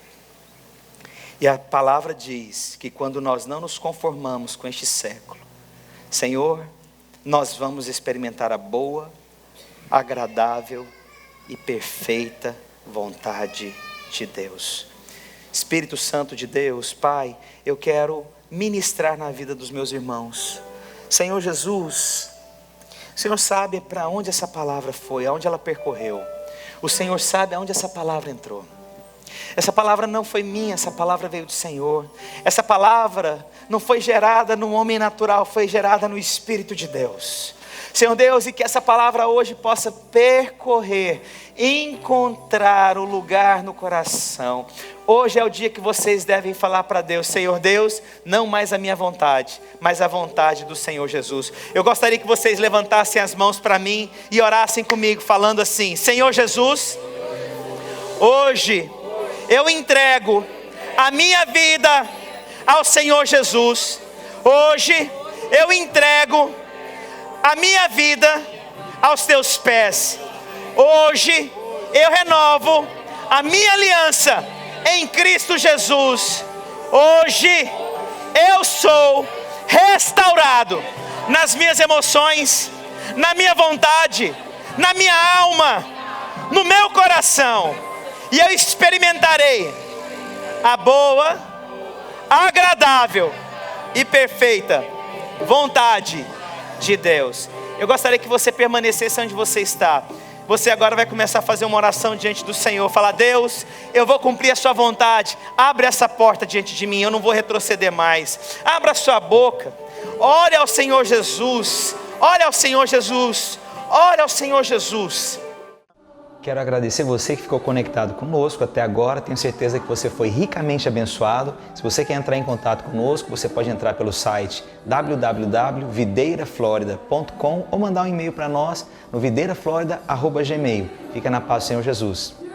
E a palavra diz que quando nós não nos conformamos com este século, Senhor, nós vamos experimentar a boa, agradável e perfeita vontade de Deus. Espírito Santo de Deus, Pai, eu quero ministrar na vida dos meus irmãos. Senhor Jesus, o Senhor sabe para onde essa palavra foi, aonde ela percorreu. O Senhor sabe aonde essa palavra entrou. Essa palavra não foi minha, essa palavra veio do Senhor. Essa palavra não foi gerada no homem natural, foi gerada no Espírito de Deus. Senhor Deus, e que essa palavra hoje possa percorrer, encontrar o lugar no coração. Hoje é o dia que vocês devem falar para Deus: Senhor Deus, não mais a minha vontade, mas a vontade do Senhor Jesus. Eu gostaria que vocês levantassem as mãos para mim e orassem comigo, falando assim: Senhor Jesus, hoje eu entrego a minha vida ao Senhor Jesus. Hoje eu entrego a minha vida aos teus pés. Hoje eu renovo a minha aliança em Cristo Jesus. Hoje eu sou restaurado nas minhas emoções, na minha vontade, na minha alma, no meu coração. E eu experimentarei a boa, agradável e perfeita vontade de Deus. Eu gostaria que você permanecesse onde você está. Você agora vai começar a fazer uma oração diante do Senhor. Falar: Deus, eu vou cumprir a sua vontade. Abre essa porta diante de mim, eu não vou retroceder mais. Abra a sua boca. Ore ao Senhor Jesus. Ore ao Senhor Jesus. Ore ao Senhor Jesus. Quero agradecer você que ficou conectado conosco até agora. Tenho certeza que você foi ricamente abençoado. Se você quer entrar em contato conosco, você pode entrar pelo site www.videiraflorida.com ou mandar um e-mail para nós no videiraflorida@gmail.com. Fica na paz do Senhor Jesus.